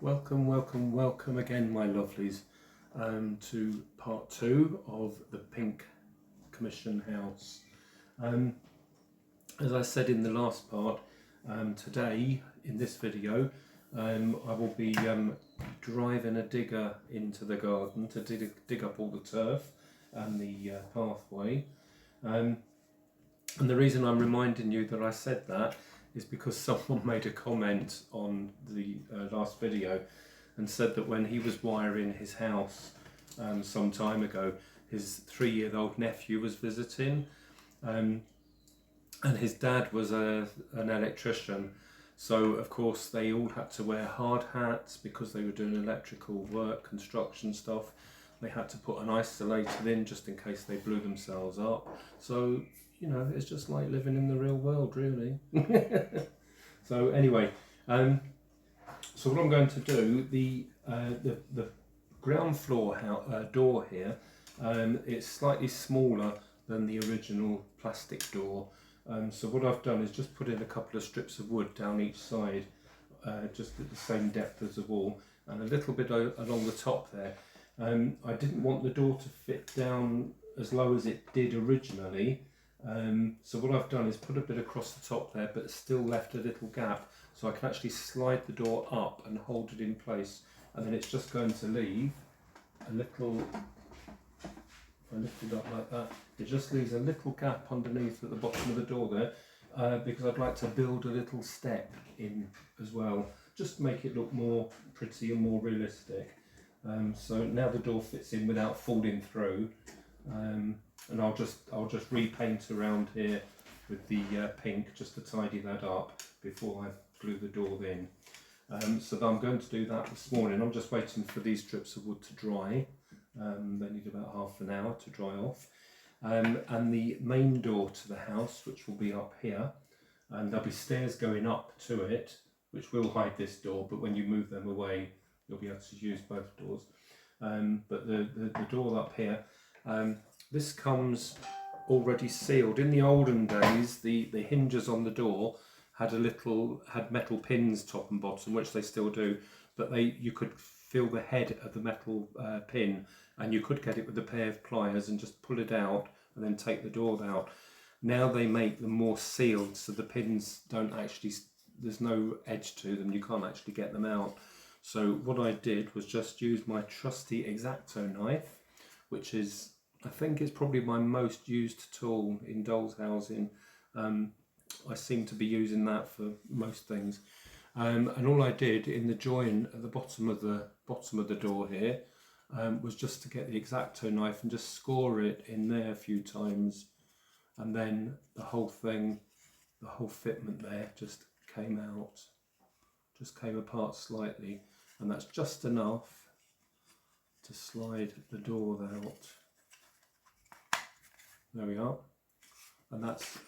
Welcome again, my lovelies, to part 2 of the Pink Commission House. As I said in the last part, today in this video I will be driving a digger into the garden to dig up all the turf and the pathway. And the reason I'm reminding you that I said that is because someone made a comment on the last video and said that when he was wiring his house some time ago, his 3-year-old nephew was visiting, and his dad was an electrician, so of course they all had to wear hard hats because they were doing electrical work, construction stuff. They had to put an isolator in just in case they blew themselves up. So you know, it's just like living in the real world, really. So anyway, so what I'm going to do, the ground floor door here, it's slightly smaller than the original plastic door. So what I've done is just put in a couple of strips of wood down each side, just at the same depth as the wall, and a little bit along the top there. I didn't want the door to fit down as low as it did originally. So what I've done is put a bit across the top there, but still left a little gap, so I can actually slide the door up and hold it in place, and then it's just going to leave a little, if I lift it up like that, it just leaves a little gap underneath at the bottom of the door there, because I'd like to build a little step in as well, just to make it look more pretty and more realistic. So now the door fits in without falling through. And I'll just repaint around here with the pink just to tidy that up before I glue the door in. So I'm going to do that this morning. I'm just waiting for these strips of wood to dry. They need about half an hour to dry off. And the main door to the house, which will be up here, and there'll be stairs going up to it, which will hide this door, but when you move them away, you'll be able to use both doors. But the door up here, this comes already sealed. In the olden days, the hinges on the door had metal pins top and bottom, which they still do, but you could feel the head of the metal pin, and you could get it with a pair of pliers and just pull it out and then take the door out. Now they make them more sealed, so the pins don't actually, there's no edge to them, you can't actually get them out. So what I did was just use my trusty X-Acto knife, which is, I think it's probably my most used tool in doll's housing. I seem to be using that for most things. And all I did in the join at the bottom of the door here was just to get the X-Acto knife and just score it in there a few times, and then the whole thing, the whole fitment there just came apart slightly, and that's just enough to slide the door out. There we are, and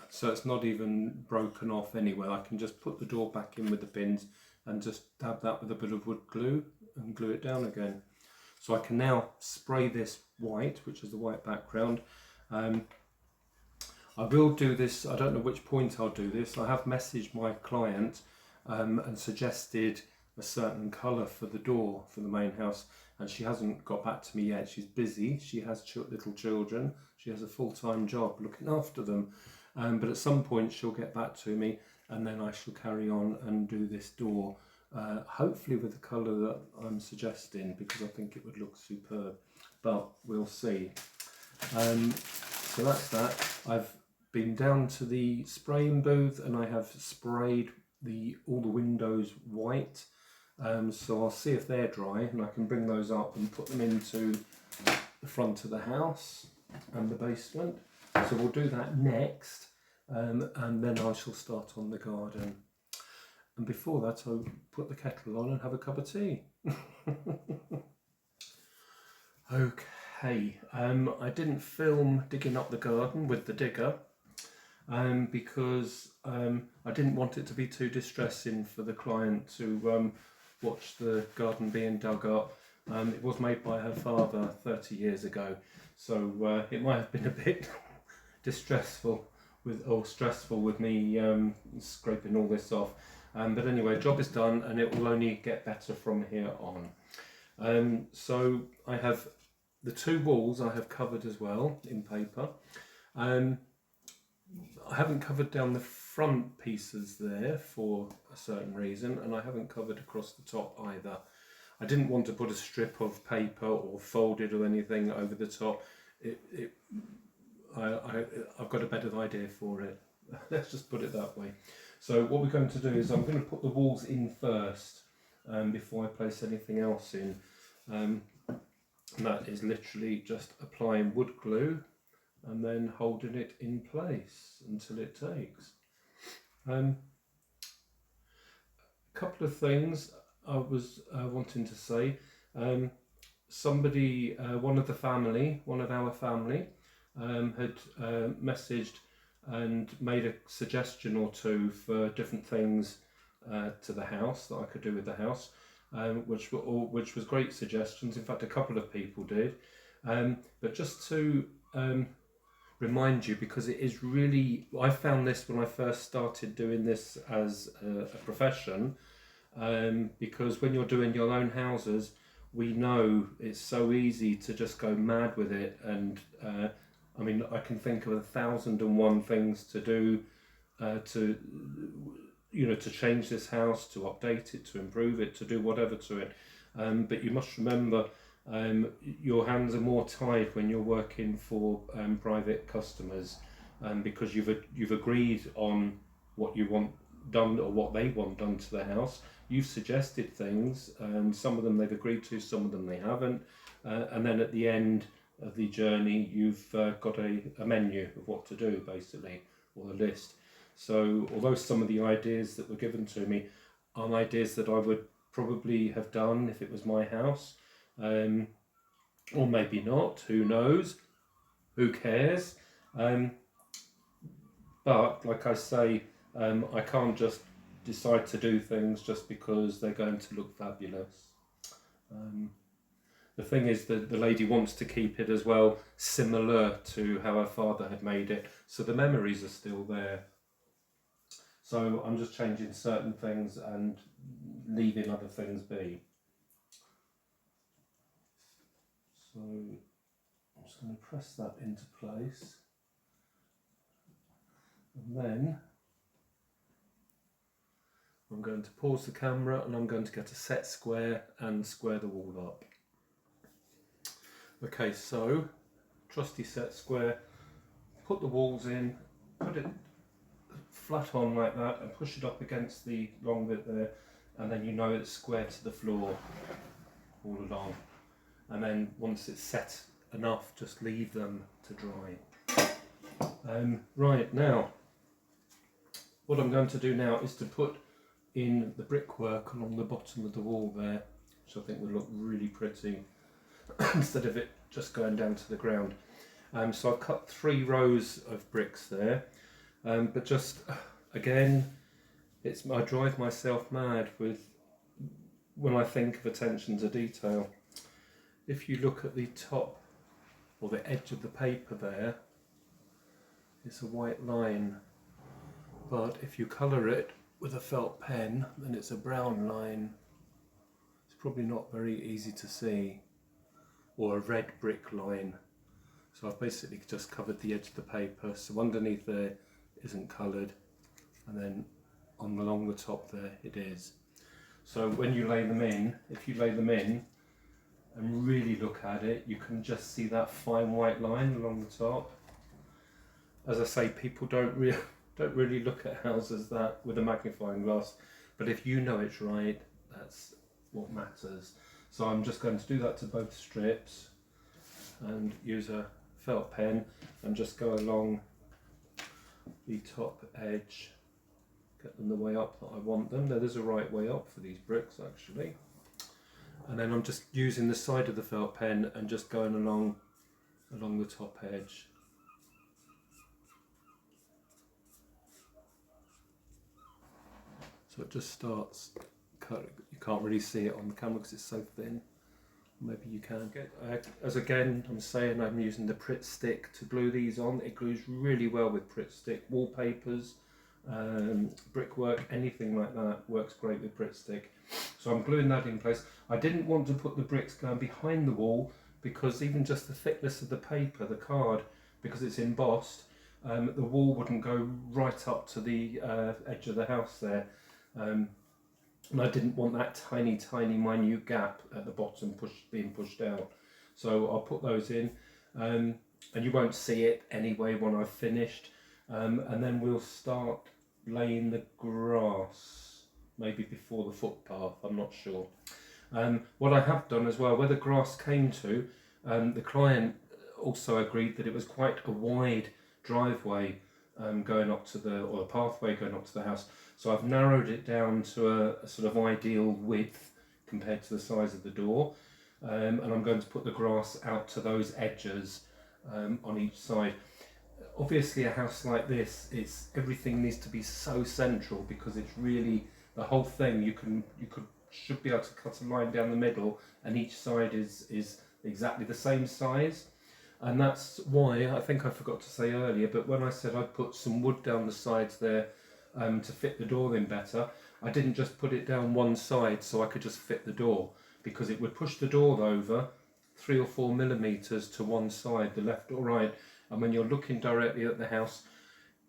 so it's not even broken off anywhere. I can just put the door back in with the pins and just dab that with a bit of wood glue and glue it down again. So I can now spray this white, which is the white background. I will do this, I don't know which point I'll do this. I have messaged my client and suggested a certain colour for the door for the main house, and she hasn't got back to me yet. She's busy, she has little children, she has a full-time job looking after them, but at some point she'll get back to me, and then I shall carry on and do this door, hopefully with the colour that I'm suggesting, because I think it would look superb, but we'll see. So that's that. I've been down to the spraying booth and I have sprayed all the windows white. So I'll see if they're dry and I can bring those up and put them into the front of the house and the basement. So we'll do that next, and then I shall start on the garden. And before that, I'll put the kettle on and have a cup of tea. Okay, I didn't film digging up the garden with the digger because I didn't want it to be too distressing for the client to watch the garden being dug up. It was made by her father 30 years ago, so it might have been a bit stressful with me scraping all this off. But anyway, job is done, and it will only get better from here on. So I have the two walls I have covered as well in paper. I haven't covered down the front pieces there for a certain reason, and I haven't covered across the top either. I didn't want to put a strip of paper or fold it or anything over the top. I've got a better idea for it. Let's just put it that way. So what we're going to do is I'm going to put the walls in first before I place anything else in. And that is literally just applying wood glue and then holding it in place until it takes. A couple of things I was wanting to say. Somebody, one of our family, had messaged and made a suggestion or two for different things to the house that I could do with the house, which was great suggestions. In fact, a couple of people did. But just to remind you, because it is really, I found this when I first started doing this as a profession, because when you're doing your own houses, we know it's so easy to just go mad with it, and I mean, I can think of 1,001 things to do to change this house, to update it, to improve it, to do whatever to it. But you must remember, your hands are more tied when you're working for private customers, because you've agreed on what you want done or what they want done to the house. You've suggested things, some of them they've agreed to, some of them they haven't, and then at the end of the journey you've got a menu of what to do, basically, or a list. So although some of the ideas that were given to me are ideas that I would probably have done if it was my house, or maybe not, who knows, who cares, but like I say, I can't just decide to do things just because they're going to look fabulous. The thing is that the lady wants to keep it as well similar to how her father had made it, so the memories are still there. So I'm just changing certain things and leaving other things be. So I'm just going to press that into place, and then I'm going to pause the camera and I'm going to get a set square and square the wall up. Okay, so trusty set square, put the walls in, put it flat on like that and push it up against the long bit there, and then you know it's square to the floor all along. And then once it's set enough, just leave them to dry. Right, now what I'm going to do now is to put in the brickwork along the bottom of the wall there, which I think would look really pretty instead of it just going down to the ground. So I've cut 3 rows of bricks there, but just again, I drive myself mad with when I think of attention to detail. If you look at the top or the edge of the paper there, it's a white line, but if you colour it with a felt pen, then it's a brown line. It's probably not very easy to see, or a red brick line. So I've basically just covered the edge of the paper, so underneath there isn't coloured, and then along the top there it is. So when you lay them in, if you lay them in and really look at it, you can just see that fine white line along the top. As I say, people don't really look at houses that with a magnifying glass, but if you know it's right, that's what matters. So I'm just going to do that to both strips and use a felt pen and just go along the top edge, get them the way up that I want them. There is a right way up for these bricks actually. And then I'm just using the side of the felt pen and just going along the top edge. So it just starts, you can't really see it on the camera because it's so thin. Maybe you can. As again, I'm saying I'm using the Pritt stick to glue these on. It glues really well with Pritt stick. Wallpapers, brickwork, anything like that works great with Pritt stick. So I'm gluing that in place. I didn't want to put the bricks going behind the wall because even just the thickness of the paper, the card, because it's embossed, the wall wouldn't go right up to the edge of the house there. And I didn't want that tiny minute gap at the bottom being pushed out. So I'll put those in, and you won't see it anyway when I've finished. And then we'll start laying the grass, maybe before the footpath, I'm not sure. What I have done as well, where the grass came to, the client also agreed that it was quite a wide driveway going up to or the pathway going up to the house. So I've narrowed it down to a sort of ideal width compared to the size of the door. And I'm going to put the grass out to those edges on each side. Obviously a house like this, everything needs to be so central because it's really the whole thing. Should be able to cut a line down the middle, and each side is exactly the same size. And that's why, I think I forgot to say earlier, but when I said I'd put some wood down the sides there to fit the door in better, I didn't just put it down one side so I could just fit the door, because it would push the door over 3 or 4 millimeters to one side, the left or right. And when you're looking directly at the house,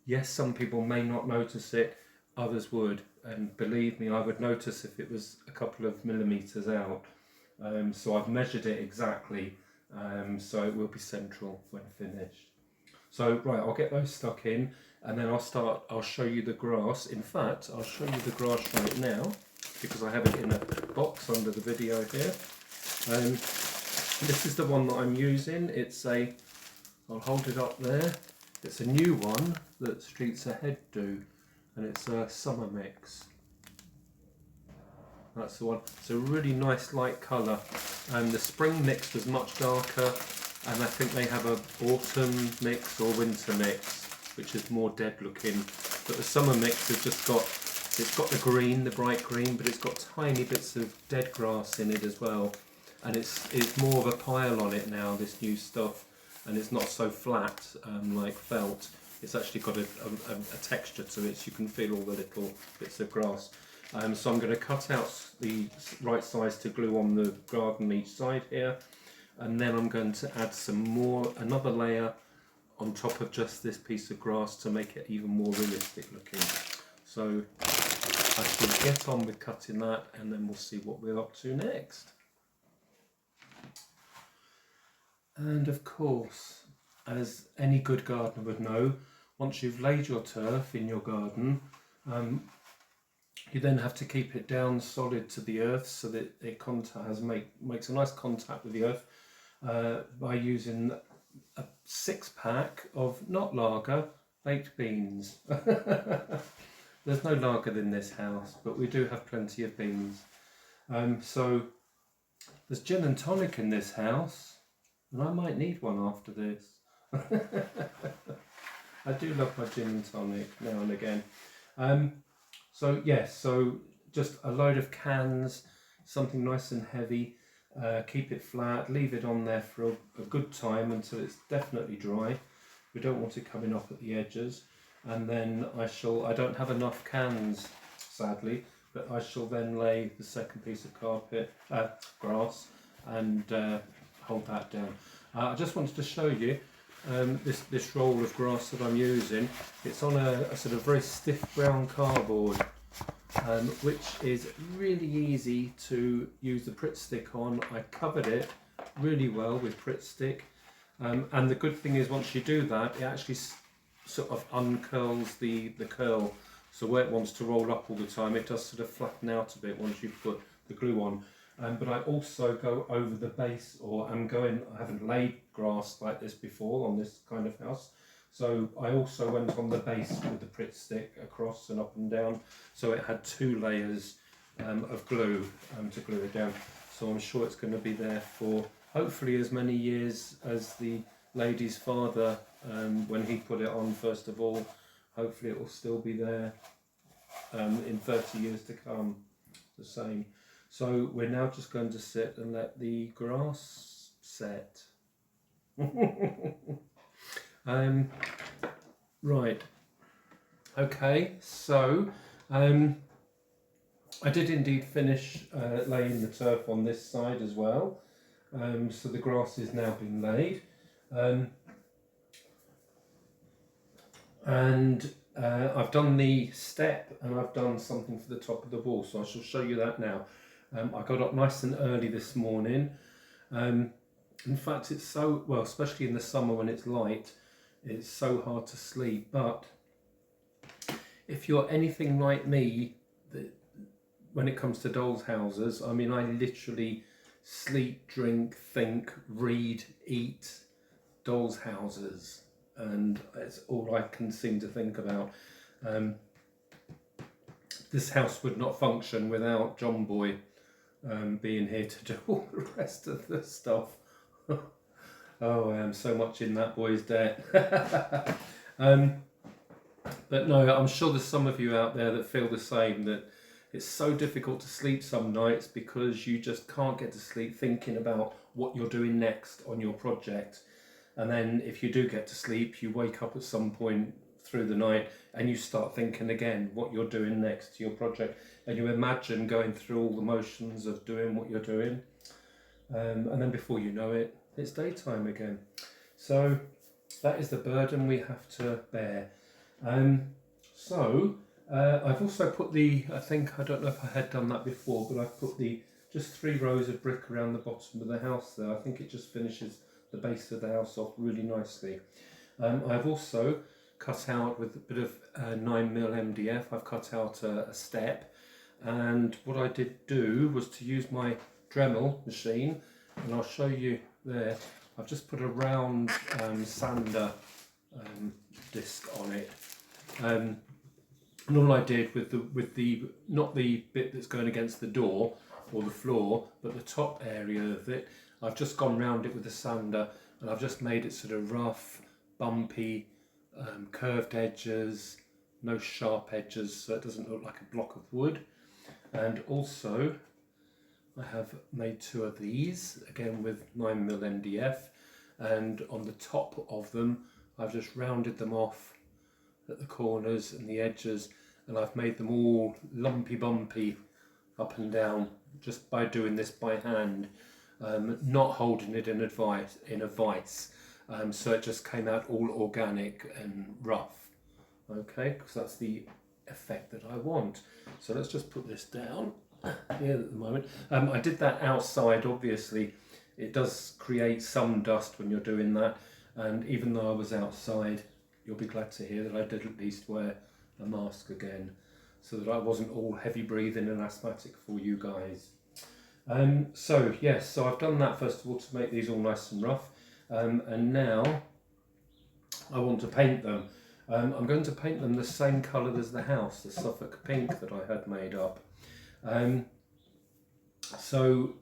yes, some people may not notice it, others would. And believe me, I would notice if it was a couple of millimeters out. So I've measured it exactly, so it will be central when finished. So right, I'll get those stuck in, and then I'll show you the grass. In fact, I'll show you the grass right now, because I have it in a box under the video here. This is the one that I'm using. I'll hold it up there. It's a new one that Streets Ahead do, and it's a summer mix. That's the one. It's a really nice light colour, and the spring mix was much darker, and I think they have a autumn mix or winter mix, which is more dead looking. But the summer mix has just got the green, the bright green, but it's got tiny bits of dead grass in it as well, and it's more of a pile on it now, this new stuff. And it's not so flat like felt. It's actually got a texture to it, so you can feel all the little bits of grass. So I'm going to cut out the right size to glue on the garden each side here, and then I'm going to add another layer on top of just this piece of grass to make it even more realistic looking. So I shall get on with cutting that, and then we'll see what we're up to next. And of course, as any good gardener would know, once you've laid your turf in your garden, you then have to keep it down solid to the earth so that it makes a nice contact with the earth by using a 6-pack of not lager, baked beans. There's no lager in this house, but we do have plenty of beans. So there's gin and tonic in this house. And I might need one after this. I do love my gin and tonic now and again. So just a load of cans, something nice and heavy. Keep it flat, leave it on there for a good time until it's definitely dry. We don't want it coming off at the edges. And then I don't have enough cans, sadly, but I shall then lay the second piece of grass, and hold that down. I just wanted to show you this roll of grass that I'm using. It's on a sort of very stiff brown cardboard, which is really easy to use the Pritt stick on. I covered it really well with Pritt stick, and the good thing is once you do that, it actually sort of uncurls the curl. So where it wants to roll up all the time, it does sort of flatten out a bit once you put the glue on. But I also go over the base, I haven't laid grass like this before on this kind of house. So I also went on the base with the Pritt stick across and up and down. So it had 2 layers of glue to glue it down. So I'm sure it's going to be there for hopefully as many years as the lady's father, when he put it on first of all. Hopefully it will still be there in 30 years to come, the same. So we're now just going to sit and let the grass set. Right, Okay, so I did indeed finish laying the turf on this side as well. So the grass is now being laid. And I've done the step and I've done something for the top of the wall, so I shall show you that now. I got up nice and early this morning. In fact, it's so, well, especially in the summer when it's light, it's so hard to sleep. But if you're anything like me, when it comes to dolls' houses, I mean, I literally sleep, drink, think, read, eat dolls' houses, and it's all I can seem to think about. This house would not function without John Boy being here to do all the rest of the stuff. Oh, I am so much in that boy's debt. But no, I'm sure there's some of you out there that feel the same, that it's so difficult to sleep some nights because you just can't get to sleep thinking about what you're doing next on your project. And then if you do get to sleep, you wake up at some point through the night and you start thinking again what you're doing next to your project. And you imagine going through all the motions of doing what you're doing. And then before you know it, it's daytime again. So that is the burden we have to bear. I've also put I don't know if I had done that before, but I've put just 3 rows of brick around the bottom of the house there. I think it just finishes the base of the house off really nicely. I've also cut out with a bit of 9mm MDF, I've cut out a step, and what I did do was to use my Dremel machine, and I'll show you there. I've just put a round sander disc on it. And all I did with the not the bit that's going against the door or the floor, but the top area of it, I've just gone round it with a sander, and I've just made it sort of rough, bumpy, curved edges, no sharp edges, so it doesn't look like a block of wood. And also I have made 2 of these, again with 9mm MDF, and on the top of them I've just rounded them off at the corners and the edges, and I've made them all lumpy bumpy up and down just by doing this by hand, not holding it in a vice, so it just came out all organic and rough. Okay, because that's the effect that I want. So let's just put this down here at the moment. I did that outside, obviously. It does create some dust when you're doing that, and even though I was outside, you'll be glad to hear that I did at least wear a mask again, so that I wasn't all heavy breathing and asthmatic for you guys. So I've done that first of all to make these all nice and rough, and now I want to paint them. I'm going to paint them the same colour as the house, the Suffolk pink that I had made up. So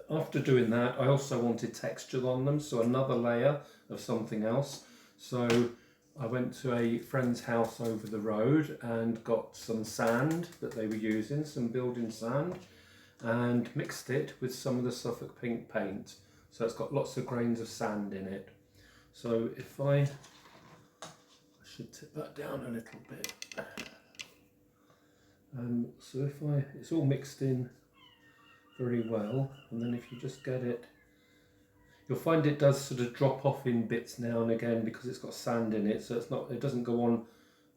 after doing that, I also wanted texture on them, so another layer of something else. So I went to a friend's house over the road and got some sand that they were using, some building sand, and mixed it with some of the Suffolk pink paint. So it's got lots of grains of sand in it. So if I should tip that down a little bit. So it's all mixed in very well, and then if you just get it, you'll find it does sort of drop off in bits now and again because it's got sand in it, so it doesn't go on,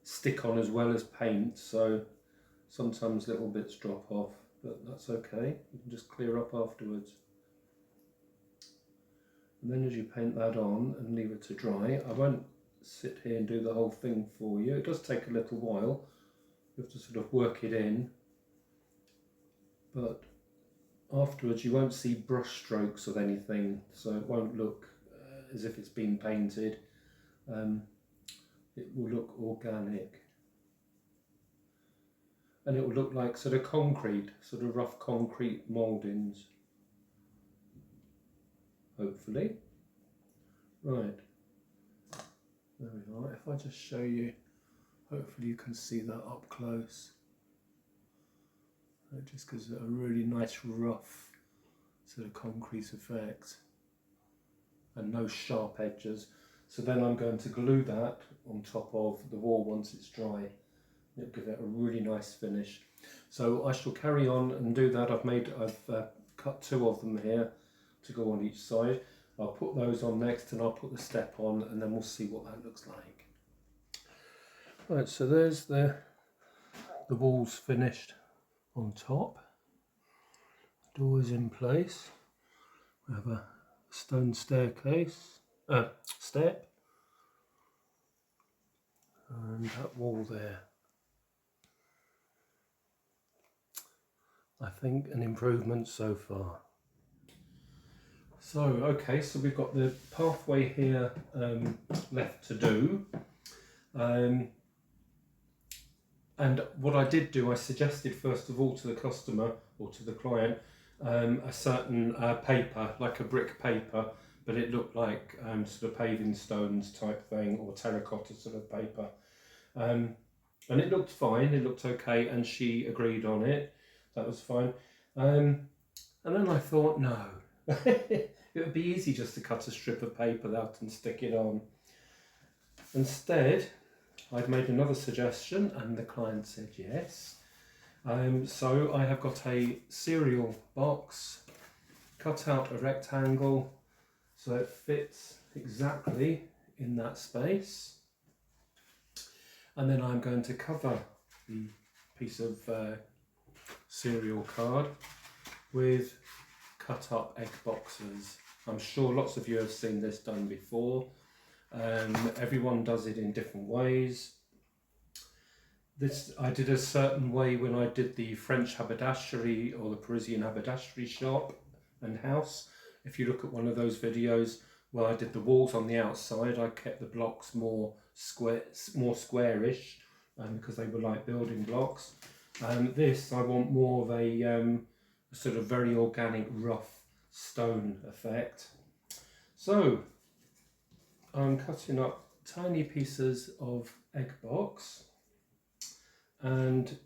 stick on as well as paint, so sometimes little bits drop off, but that's okay, you can just clear up afterwards. And then as you paint that on and leave it to dry, I won't sit here and do the whole thing for you, it does take a little while, you have to sort of work it in, but afterwards you won't see brush strokes of anything, so it won't look as if it's been painted. It will look organic, and it will look like sort of concrete, sort of rough concrete mouldings, hopefully. Right, there we are. If I just show you, hopefully you can see that up close. It just gives it a really nice rough sort of concrete effect and no sharp edges. So then I'm going to glue that on top of the wall once it's dry, It'll give it a really nice finish. So I shall carry on and do that. I've cut 2 of them here to go on each side. I'll put those on next and I'll put the step on, and then we'll see what that looks like. Right, so there's the walls finished on top. Doors in place. We have a stone staircase, step, and that wall there. I think an improvement so far. So, okay, so we've got the pathway here left to do. And what I did do, I suggested first of all to the customer or to the client a certain paper, like a brick paper, but it looked like sort of paving stones type thing, or terracotta sort of paper. And it looked fine, it looked okay, and she agreed on it. That was fine. And then I thought, no, it would be easy just to cut a strip of paper out and stick it on. Instead, I'd made another suggestion and the client said yes. So I have got a cereal box, cut out a rectangle so it fits exactly in that space. And then I'm going to cover the piece of cereal card with cut up egg boxes. I'm sure lots of you have seen this done before. Everyone does it in different ways. This I did a certain way when I did the French haberdashery or the Parisian haberdashery shop and house. If you look at one of those videos where I did the walls on the outside, I kept the blocks more squarish because they were like building blocks. This I want more of a sort of very organic rough stone effect. So I'm cutting up tiny pieces of egg box, and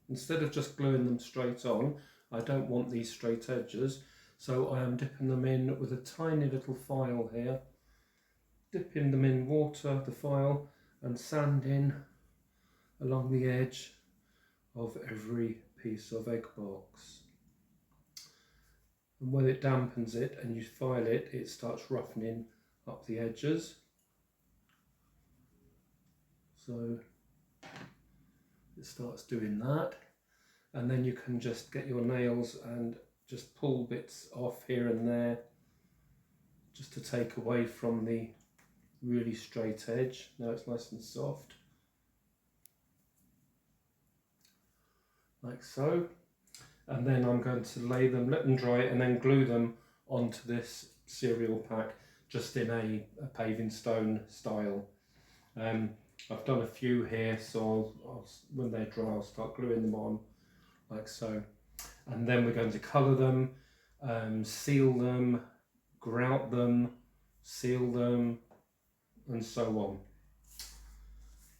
instead of just gluing them straight on, I don't want these straight edges, so I am dipping them in with a tiny little file here, dipping them in water, the file, and sanding along the edge of every piece of egg box. And when it dampens it and you file it, it starts roughening up the edges. So it starts doing that, and then you can just get your nails and just pull bits off here and there just to take away from the really straight edge. Now it's nice and soft, like so. And then I'm going to lay them, let them dry, and then glue them onto this cereal pack just in a paving stone style. I've done a few here, so when they're dry I'll start gluing them on like so. And then we're going to colour them, seal them, grout them, seal them, and so on.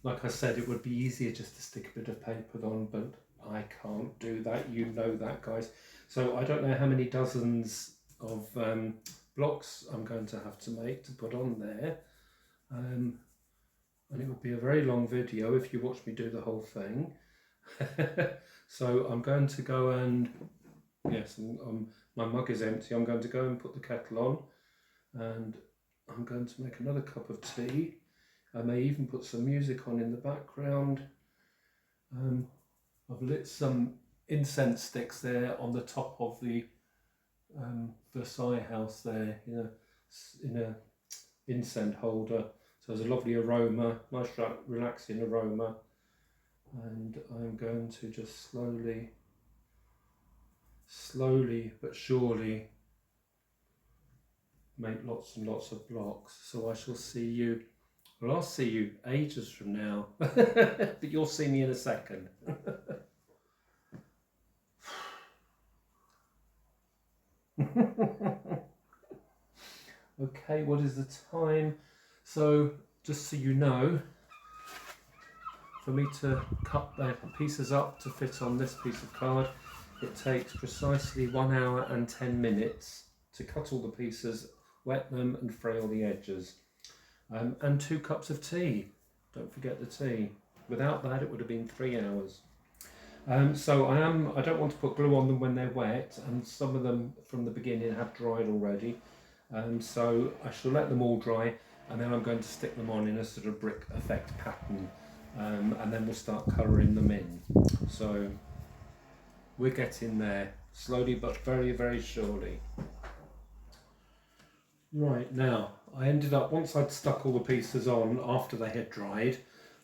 Like I said, it would be easier just to stick a bit of paper on, but I can't do that, you know that, guys. So I don't know how many dozens of blocks I'm going to have to make to put on there. And it would be a very long video if you watch me do the whole thing. So I'm going to go and, yes, my mug is empty. I'm going to go and put the kettle on, and I'm going to make another cup of tea. I may even put some music on in the background. I've lit some incense sticks there on the top of the Versailles house there, in a incense holder. So there's a lovely aroma, nice relaxing aroma. And I'm going to just slowly but surely make lots and lots of blocks. So I shall see you, well, I'll see you ages from now, but you'll see me in a second. Okay, what is the time? So just so you know, for me to cut the pieces up to fit on this piece of card, it takes precisely 1 hour and 10 minutes to cut all the pieces, wet them and fray all the edges. And 2 cups of tea. Don't forget the tea. Without that, it would have been 3 hours. So I don't want to put glue on them when they're wet, and some of them from the beginning have dried already. So I shall let them all dry, and then I'm going to stick them on in a sort of brick effect pattern, and then we'll start colouring them in. So we're getting there, slowly but very, very surely. Right, now I ended up, once I'd stuck all the pieces on after they had dried,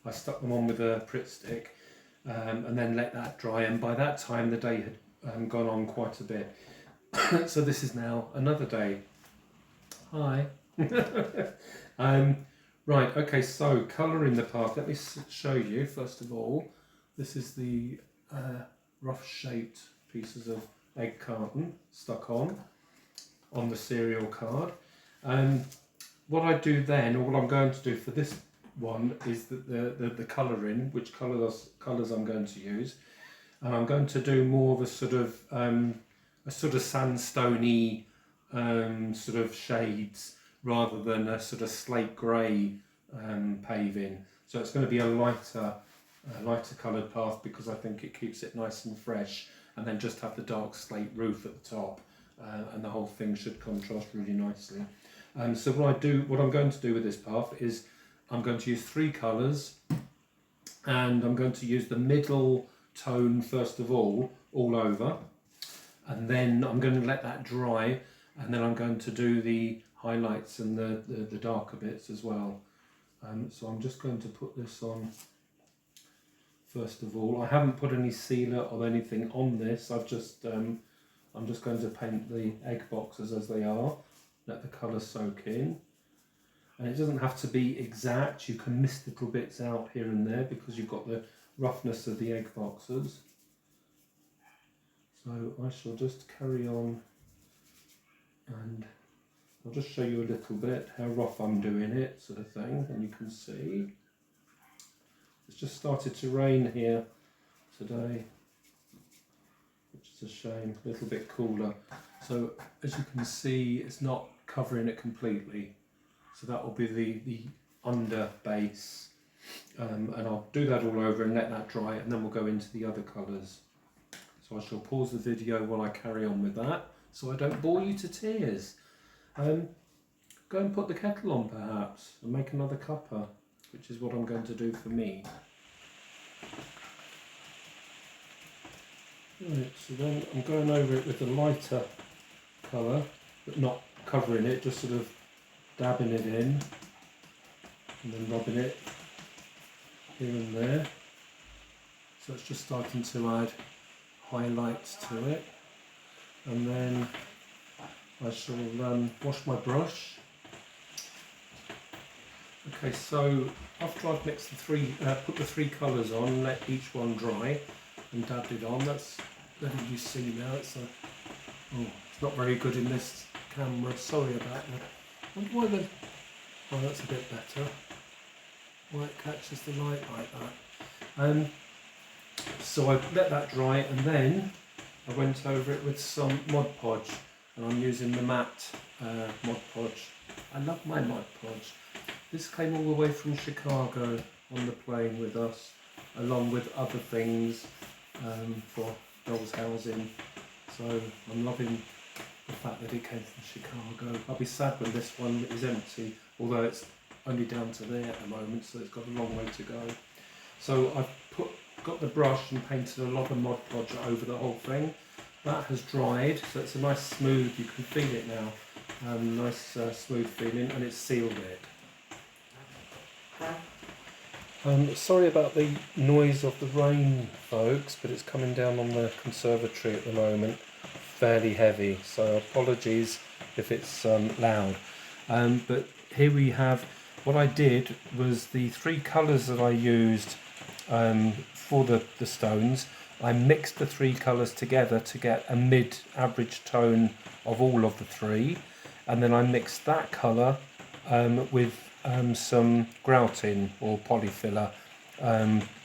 I stuck them on with a Pritt stick, and then let that dry, and by that time the day had gone on quite a bit. So this is now another day. Hi. Right, okay, so colouring the path. Let me show you first of all. This is the rough shaped pieces of egg carton stuck on the cereal card. What I do then, or what I'm going to do for this one, is the colouring, which colours I'm going to use, and I'm going to do more of a sort of sandstony sort of shades rather than a sort of slate grey paving. So it's going to be a lighter coloured path, because I think it keeps it nice and fresh, and then just have the dark slate roof at the top, and the whole thing should contrast really nicely. So what I'm going to do with this path is I'm going to use 3 colours, and I'm going to use the middle tone first of all over, and then I'm going to let that dry, and then I'm going to do the highlights and the darker bits as well. So I'm just going to put this on first of all. I haven't put any sealer or anything on this. I'm just going to paint the egg boxes as they are, let the colour soak in. And it doesn't have to be exact, you can miss little bits out here and there because you've got the roughness of the egg boxes. So I shall just carry on, and I'll just show you a little bit how rough I'm doing it, sort of thing, and you can see it's just started to rain here today, which is a shame, a little bit cooler. So as you can see, it's not covering it completely. So that will be the under base, and I'll do that all over and let that dry, and then we'll go into the other colours. So I shall pause the video while I carry on with that, so I don't bore you to tears. Go and put the kettle on perhaps, and make another cuppa, which is what I'm going to do for me. Right, so then I'm going over it with a lighter colour, but not covering it, just sort of dabbing it in, and then rubbing it here and there. So it's just starting to add highlights to it, and then I shall wash my brush. Okay, so after I've mixed put the 3 colours on and let each one dry and dabbed it on, that's letting you see now. It's not very good in this camera, sorry about that. I wonder why oh, that's a bit better. Why it catches the light like that. So I let that dry, and then I went over it with some Mod Podge, and I'm using the matte Mod Podge. I love my Mod Podge. This came all the way from Chicago on the plane with us, along with other things for dolls housing. So I'm loving the fact that it came from Chicago. I'll be sad when this one is empty, although it's only down to there at the moment, so it's got a long way to go. So I've got the brush and painted a lot of Mod Podge over the whole thing. That has dried, so it's a nice smooth, you can feel it now, nice smooth feeling, and it's sealed it. Sorry about the noise of the rain, folks, but it's coming down on the conservatory at the moment, fairly heavy, so apologies if it's loud. But here we have, what I did was the 3 colours that I used for the stones, I mixed the 3 colours together to get a mid-average tone of all of the 3, and then I mixed that colour with some grouting or polyfiller,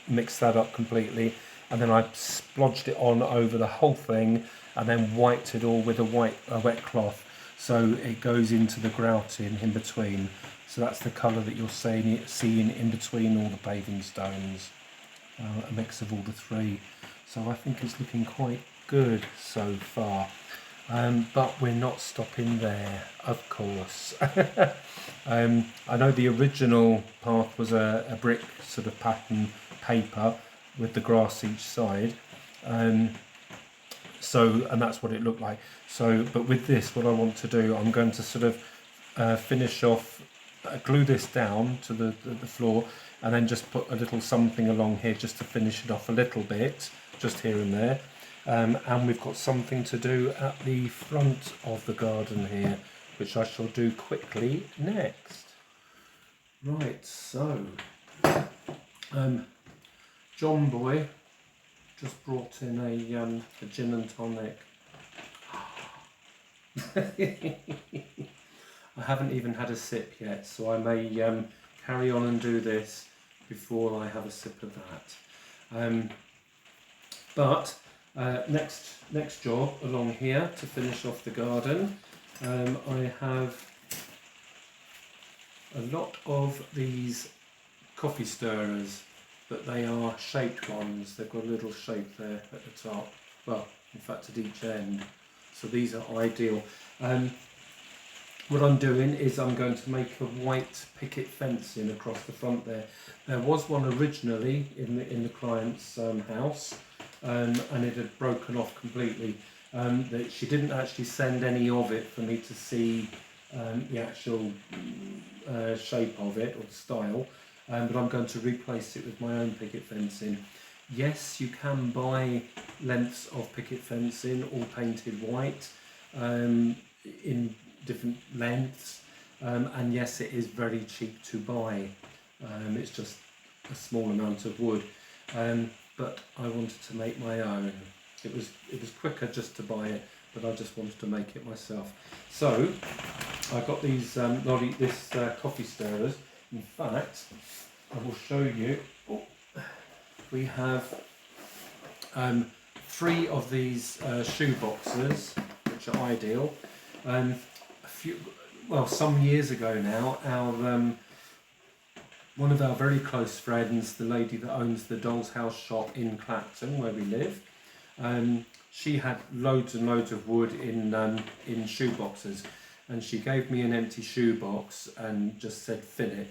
mixed that up completely, and then I splodged it on over the whole thing, and then wiped it all with a wet cloth, so it goes into the grouting in between. So that's the colour that you're seeing in between all the paving stones. a mix of all the three. So I think it's looking quite good so far. But we're not stopping there, of course. I know the original path was a brick sort of pattern paper with the grass each side. And that's what it looked like. So, but with this, what I want to do, I'm going to sort of finish off, glue this down to the floor, and then just put a little something along here just to finish it off a little bit, just here and there. And we've got something to do at the front of the garden here, which I shall do quickly next. Right, so John Boy just brought in a gin and tonic. I haven't even had a sip yet, so I may carry on and do this before I have a sip of that. But next job along here to finish off the garden, I have a lot of these coffee stirrers, but they are shaped ones. They've got a little shape there at the top, well, in fact at each end, so these are ideal. What I'm doing is I'm going to make a white picket fencing across the front there. There was one originally in the client's house, and it had broken off completely. That she didn't actually send any of it for me to see the actual shape of it or style, but I'm going to replace it with my own picket fencing. Yes, you can buy lengths of picket fencing all painted white in different lengths, and yes, it is very cheap to buy. It's just a small amount of wood, but I wanted to make my own. It was quicker just to buy it, but I just wanted to make it myself. So I got these coffee stirrers. In fact, I will show you. Oh, we have 3 of these shoe boxes, which are ideal. Some years ago now, one of our very close friends, the lady that owns the Doll's House shop in Clacton, where we live, she had loads and loads of wood in shoe boxes, and she gave me an empty shoe box and just said fill it,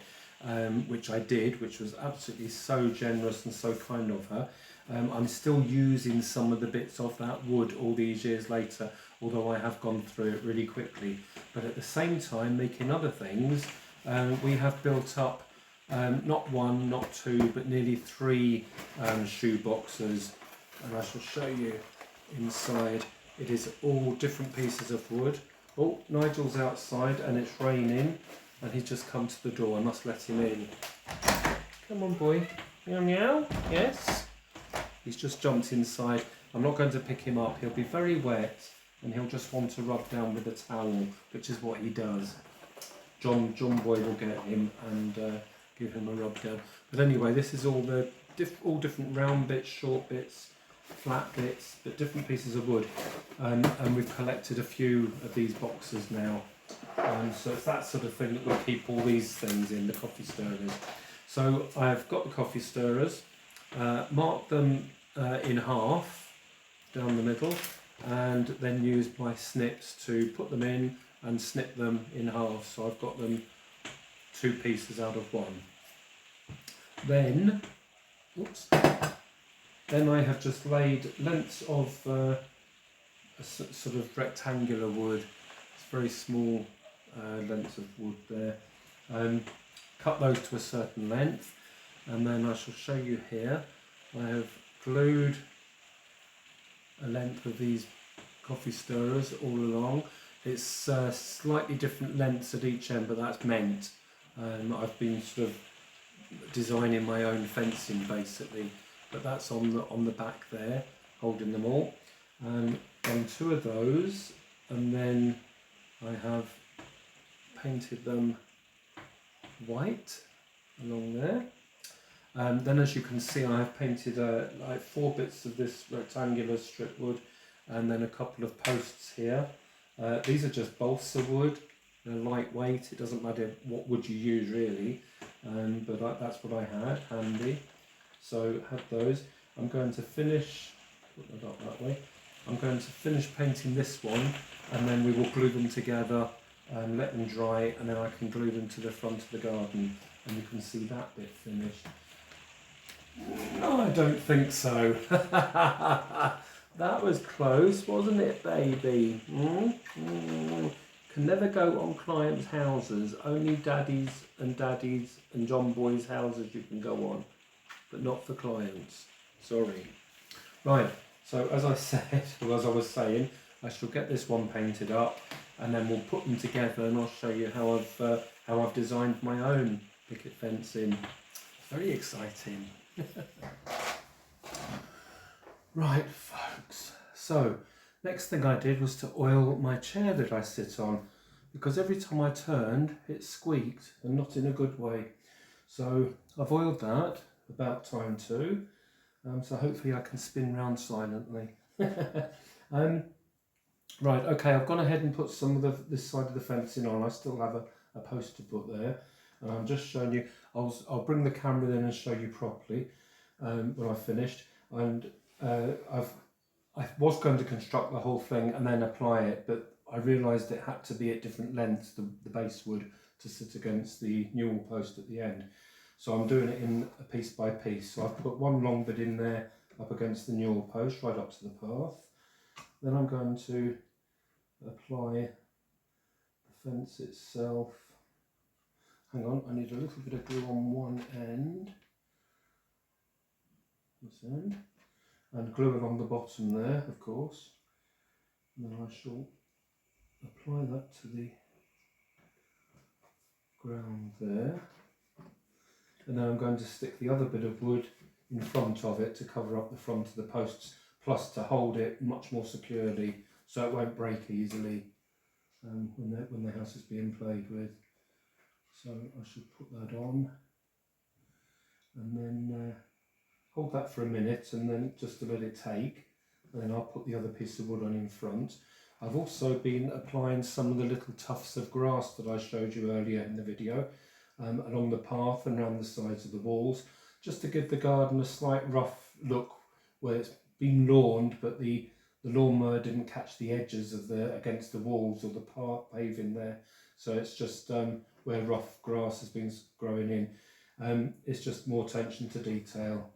which I did, which was absolutely so generous and so kind of her. I'm still using some of the bits of that wood all these years later, although I have gone through it really quickly. But at the same time, making other things, we have built up not 1, not 2, but nearly 3 shoe boxes, and I shall show you inside. It is all different pieces of wood. Oh, Nigel's outside and it's raining, and he's just come to the door. I must let him in. Come on, boy. Meow meow. Yes. He's just jumped inside. I'm not going to pick him up. He'll be very wet and he'll just want to rub down with a towel, which is what he does. John Boy will get him and give him a rub down. But anyway, this is all all different round bits, short bits, flat bits, but different pieces of wood. And we've collected a few of these boxes now. So it's that sort of thing that will keep all these things in, the coffee stirrers. So I've got the coffee stirrers, marked them in half down the middle, and then used my snips to put them in and snip them in half. So I've got them 2 pieces out of 1. Then I have just laid lengths of a sort of rectangular wood. It's very small lengths of wood there. Cut those to a certain length, and then I shall show you here. I have glued a length of these coffee stirrers all along. It's slightly different lengths at each end, but that's meant. I've been sort of designing my own fencing basically, but that's on the back there, holding them all. Done 2 of those, and then I have painted them white along there. Then, as you can see, I have painted like 4 bits of this rectangular strip wood, and then a couple of posts here. These are just balsa wood. They're lightweight. It doesn't matter what wood you use really, but that's what I had handy. So had those. I'm going to finish, put that up that way. I'm going to finish painting this one, and then we will glue them together and let them dry, and then I can glue them to the front of the garden, and you can see that bit finished. No, I don't think so. That was close, wasn't it, baby? Can never go on clients' houses. Only daddies and John Boy's houses you can go on, but not for clients. Sorry. Right, so as I said, or as I was saying, I shall get this one painted up, and then we'll put them together, and I'll show you how I've designed my own picket fencing. Very exciting. Right, folks. So next thing I did was to oil my chair that I sit on, because every time I turned it squeaked, and not in a good way. So I've oiled that, about time too. So hopefully I can spin round silently. Right, okay, I've gone ahead and put some of this side of the fencing on. I still have a post to put there. And I'm just showing you, I'll bring the camera in and show you properly when I've finished. And I was going to construct the whole thing and then apply it, but I realised it had to be at different lengths, the base wood, to sit against the newel post at the end. So I'm doing it in a piece by piece. So I've put one long bit in there up against the newel post, right up to the path. Then I'm going to apply the fence itself. Hang on, I need a little bit of glue on one end. This end. And glue along the bottom there, of course. And then I shall apply that to the ground there. And then I'm going to stick the other bit of wood in front of it to cover up the front of the posts, plus to hold it much more securely so it won't break easily when the house is being played with. So I should put that on and then hold that for a minute, and then just to let it take, and then I'll put the other piece of wood on in front. I've also been applying some of the little tufts of grass that I showed you earlier in the video along the path and around the sides of the walls, just to give the garden a slight rough look where it's been lawned, but the lawnmower didn't catch the edges of against the walls or the paving there. So it's just where rough grass has been growing in. It's just more attention to detail.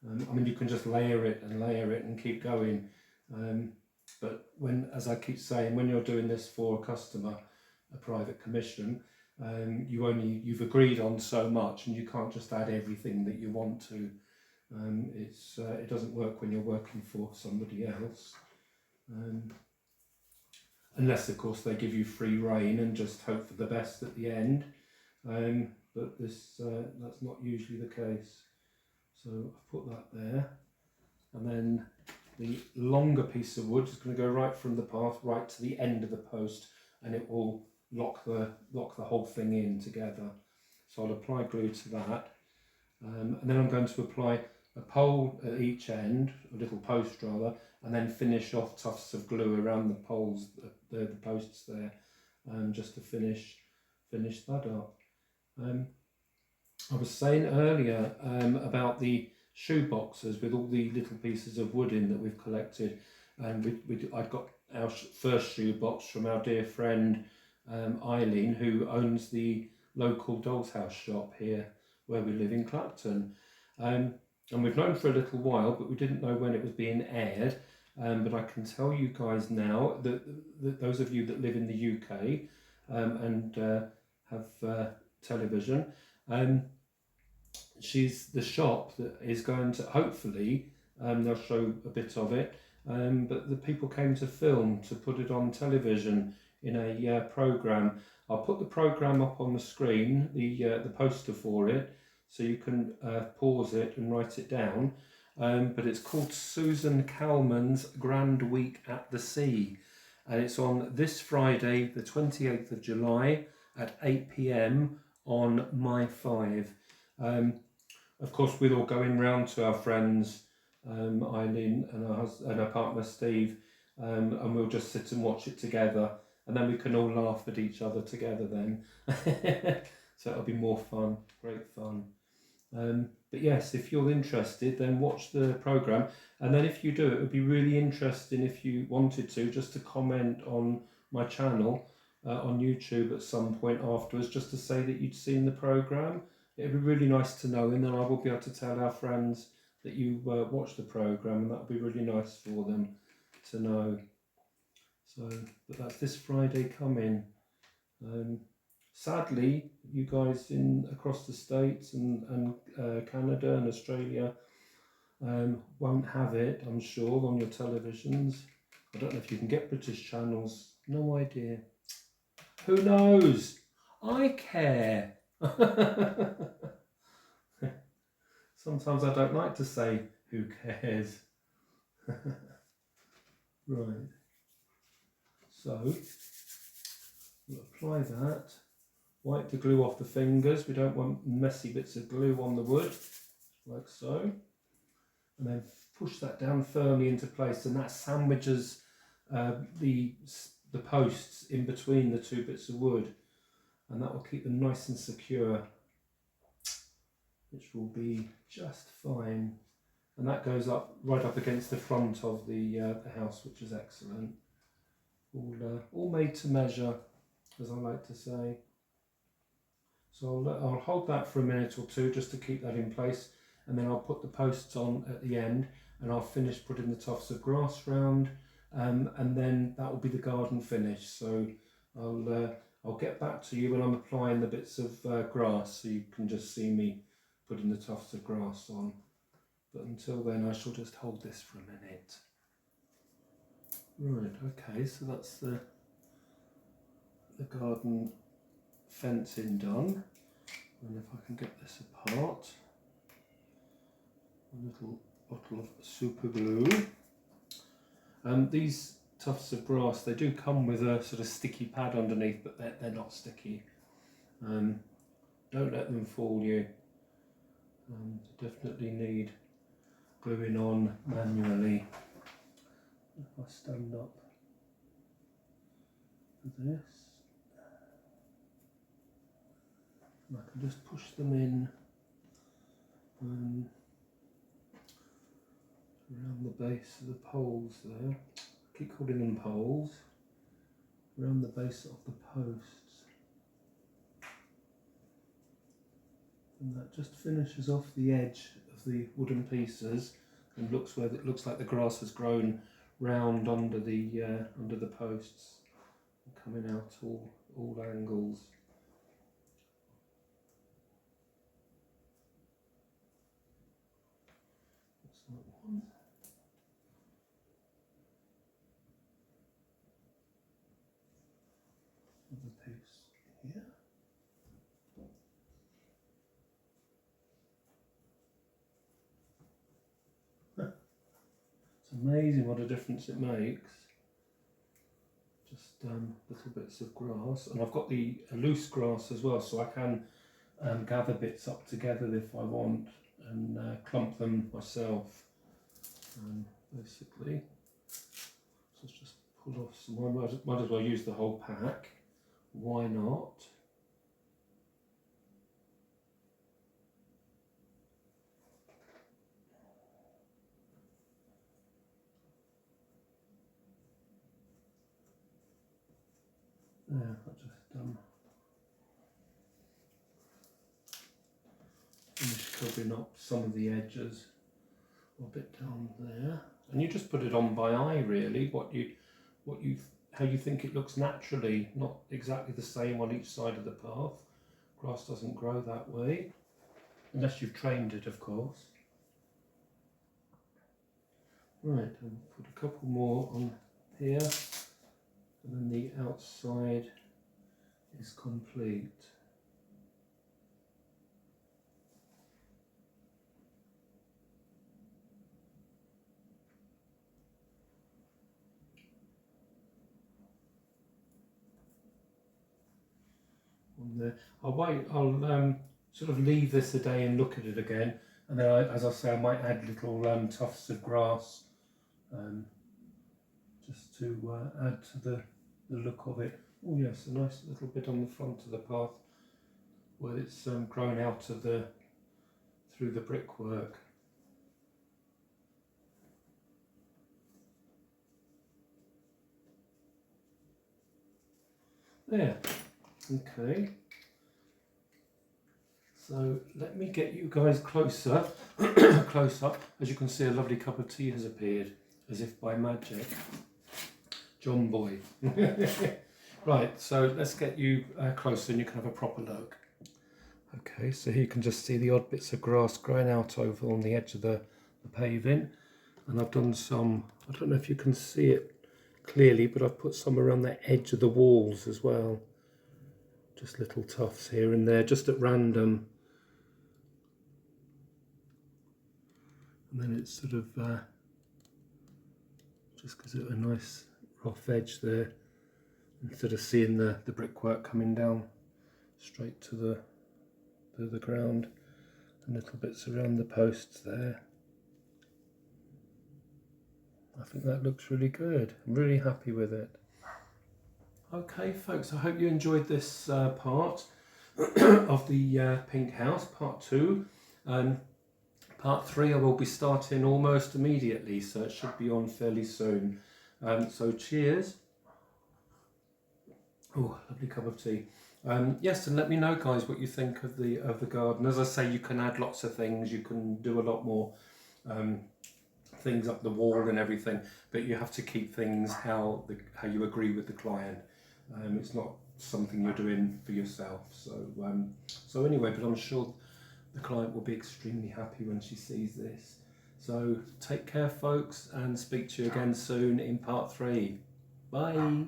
I mean, you can just layer it and keep going. But as I keep saying, when you're doing this for a customer, a private commission, you've agreed on so much, and you can't just add everything that you want to. It doesn't work when you're working for somebody else, unless of course they give you free rein and just hope for the best at the end. But that's not usually the case. So I've put that there, and then the longer piece of wood is going to go right from the path right to the end of the post, and it will lock the whole thing in together. So I'll apply glue to that, and then I'm going to apply a pole at each end, a little post rather, and then finish off tufts of glue around the poles, the posts there, just to finish that up. I was saying earlier about the shoe boxes with all the little pieces of wood in that we've collected, and I've got our first shoe box from our dear friend Eileen, who owns the local doll's house shop here where we live in Clapton, and we've known for a little while, but we didn't know when it was being aired. But I can tell you guys now that those of you that live in the UK and have television, she's the shop that is going to, hopefully they'll show a bit of it, but the people came to film to put it on television in a programme. I'll put the programme up on the screen, the poster for it, so you can pause it and write it down. But it's called Susan Calman's Grand Week at the Sea, and it's on this Friday the 28th of July at 8 p.m. on My 5. Of course, we're all going round to our friends Eileen and her partner Steve, and we'll just sit and watch it together, and then we can all laugh at each other together then. So it'll be more fun, great fun. But yes, if you're interested, then watch the programme. And then if you do, it would be really interesting if you wanted to, just to comment on my channel on YouTube at some point afterwards, just to say that you'd seen the programme. It'd be really nice to know, and then I will be able to tell our friends that you watched the programme, and that would be really nice for them to know. So, but that's this Friday coming. Sadly, you guys in across the States and Canada and Australia won't have it, I'm sure, on your televisions. I don't know if you can get British channels. No idea. Who knows? I care. Sometimes I don't like to say who cares. Right. So we'll apply that. Wipe the glue off the fingers. We don't want messy bits of glue on the wood, like so. And then push that down firmly into place, and that sandwiches the posts in between the two bits of wood, and that will keep them nice and secure, which will be just fine. And that goes up right up against the front of the house, which is excellent. All made to measure, as I like to say. So I'll hold that for a minute or two just to keep that in place, and then I'll put the posts on at the end, and I'll finish putting the tufts of grass round, and then that will be the garden finish. So I'll get back to you when I'm applying the bits of grass, so you can just see me putting the tufts of grass on. But until then, I shall just hold this for a minute. Right, okay, so that's the garden fencing done. And if I can get this apart, a little bottle of super glue. These tufts of grass, they do come with a sort of sticky pad underneath, but they're not sticky. Don't let them fool you. Definitely need gluing on manually. If I stand up for this, and I can just push them in around the base of the poles there. I keep calling them poles. Around the base of the posts. And that just finishes off the edge of the wooden pieces and looks where it looks like the grass has grown round under the posts, coming out all angles. That's that one. Another piece here. It's amazing what a difference it makes. Just little bits of grass, and I've got the loose grass as well, so I can gather bits up together if I want and clump them myself. Basically, so let's just pull off some. Might as well use the whole pack. Why not? There, I just finished covering up some of the edges, a bit down there, and you just put it on by eye, really. How you think it looks naturally, not exactly the same on each side of the path. Grass doesn't grow that way, unless you've trained it, of course. Right, and put a couple more on here, and then the outside is complete. On there, I'll sort of leave this a day and look at it again, and then as I say, I might add little tufts of grass just to add to the look of it. Oh yes, a nice little bit on the front of the path where it's grown out of the through the brickwork. There, okay. So let me get you guys closer, close up. As you can see, a lovely cup of tea has appeared, as if by magic. John Boy. Right, so let's get you closer and you can have a proper look. Okay, so here you can just see the odd bits of grass growing out over on the edge of the paving. And I've done some, I don't know if you can see it clearly, but I've put some around the edge of the walls as well. Just little tufts here and there, just at random. And then it's sort of just gives it a nice rough edge there, instead of seeing the brickwork coming down straight to the ground, and little bits around the posts there. I think that looks really good. I'm really happy with it. Okay folks, I hope you enjoyed this part of the pink house, part 2. Part 3 I will be starting almost immediately, so it should be on fairly soon. So cheers. Oh, lovely cup of tea. Yes, and let me know guys what you think of the garden. As I say, you can add lots of things, you can do a lot more things up the wall and everything, but you have to keep things how you agree with the client. It's not something you're doing for yourself. So anyway, but I'm sure the client will be extremely happy when she sees this. So take care folks, and speak to you again soon in part 3. Bye.